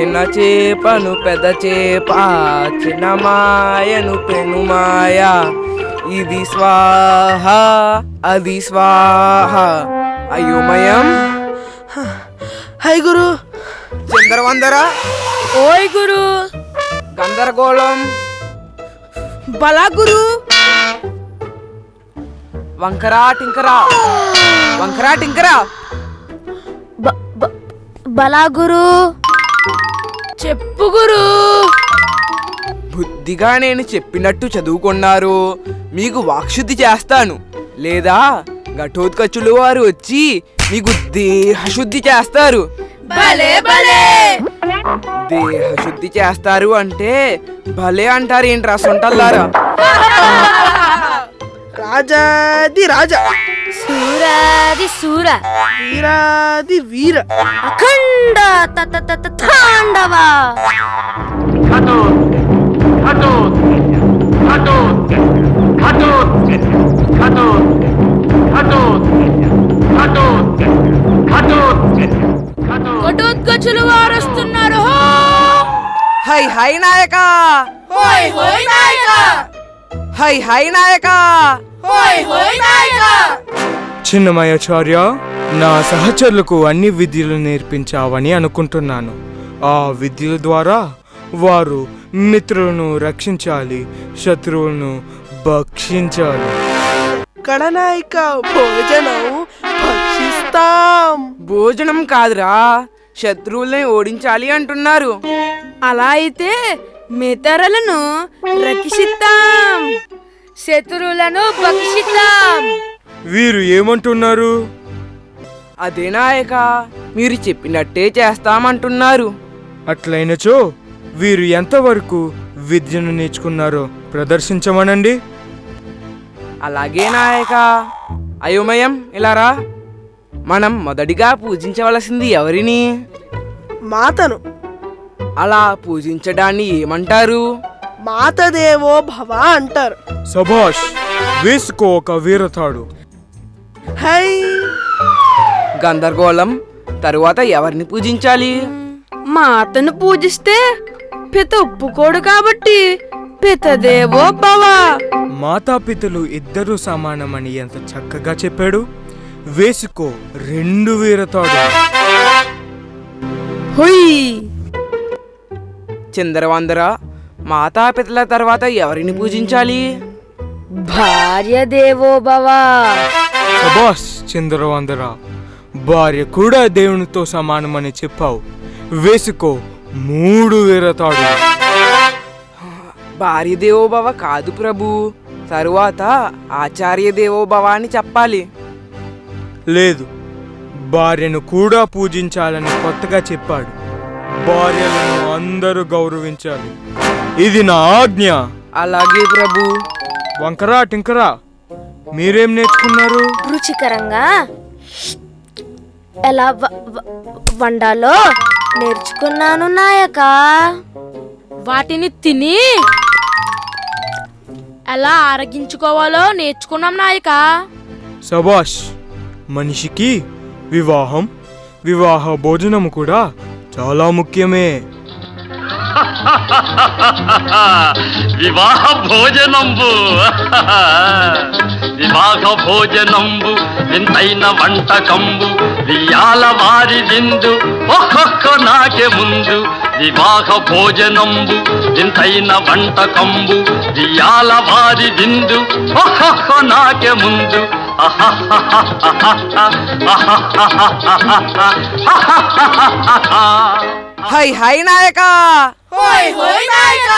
చిన్న చేపను పెద్ద చేప, చిన్న మాయను పెను మాయ, ఇది స్వాహ అది స్వాహ. అయోమయం. హై గురు. చిందరవందర. ఓయ్ గురు. గందరగోళం. బలా గురు. వంకరా టింకరా. వంకరా టింకరా. బలా గురు. చెప్పు గురు. బుద్ధిగా నేను చెప్పినట్టు చదువుకున్నారు, మీకు వాక్శుద్ధి చేస్తాను. లేదా ఘటోత్కచులు వారు వచ్చి మీకు దేహశుద్ధి చేస్తారు. దేహశుద్ధి చేస్తారు అంటే భలే అంటారు ఏంట్రా సొంటల్లారా. రాజాది రాజా, సూరాది సూర, వీరాది వీర, అఖండ తాండవ. ఘటోత్కచులు వారు వస్తున్నారు. హై హై నాయక. హోయ్ హోయ్ నాయక. హై హై నాయక. హోయ్ హోయ్ నాయక. చిన్నమయాచార్య, నా సహచరులకు అన్ని విద్యలు నేర్పించావని అనుకుంటున్నాను. ఆ విద్యల ద్వారా వారు మిత్రులను రక్షించాలి, శత్రువులను భక్షించాలి. కడనాయక, భోజనం భక్షిస్తాం. భోజనం కాదురా, శత్రువుల్ని ఓడించాలి అంటున్నారు. అలా అయితే మిత్రులను రక్షిస్తాం, శత్రువులను భక్షిస్తాం. వీరు ఏమంటున్నారు? అదే నాయక, మీరు చెప్పినట్టే చేస్తామంటున్నారు. అట్లయినచో వీరు ఎంతవరకు విద్యను నేర్చుకున్నారో ప్రదర్శించమనండి. అలాగే నాయక. అయోమయం, ఇలారా. మనం మొదటిగా పూజించవలసింది ఎవరిని? మాతను. అలా పూజించడాన్ని ఏమంటారు? మాతదేవో భవ అంటారు. సభాష్, వేసుకో ఒక వీరతాడు. హై. గందరగోళం. తరువాత ఎవరిని పూజించాలి? మాతను పూజిస్తే పిత ఒప్పుకోడు కాబట్టి పితదేవో భవ. మాతాపితలు ఇద్దరు సమానమని ఎంత చక్కగా చెప్పాడు. వేసుకో 2 వీరతాడు. హుయ్. చిందరవందర. మాతాపితల తర్వాత ఎవరిని పూజించాలి? భార్య దేవో భవ. సబాస్ చంద్రవందర, భార్య కూడా దేవునితో సమానమని చెప్పావు. వేసుకో 3 వీరతాడు. భార్య దేవోభవ కాదు ప్రభు, తరువాత ఆచార్య దేవోభవ అని చెప్పాలి. లేదు, భార్యను కూడా పూజించాలని కొత్తగా చెప్పాడు. భార్యలను అందరూ గౌరవించాలి, ఇది నా ఆజ్ఞ. అలాగే ప్రభు. వంకరా టింకరా, మీరేం నేర్చుకున్నారు? రుచికరంగా ఎలా వండాలో నేర్చుకున్నాను నాయక. వాటిని తిని ఎలా ఆరగించుకోవాలో నేర్చుకున్నాం నాయక. సబాష్. మనిషికి వివాహ భోజనము కూడా చాలా ముఖ్యమే. వివాహ భోజనంబు వివాహ భోజనంబు వింతైన వంటకంబు వియాల వారి విందు ఒక్కొక్క నాకే ముందు. వివాహ భోజనంబు వింతైన వంటకంబు వియాల వారి విందు ఒక్కొక్క నాకే ముందు. హై హై నాయక. హోయ్ హోయ్ నాయక.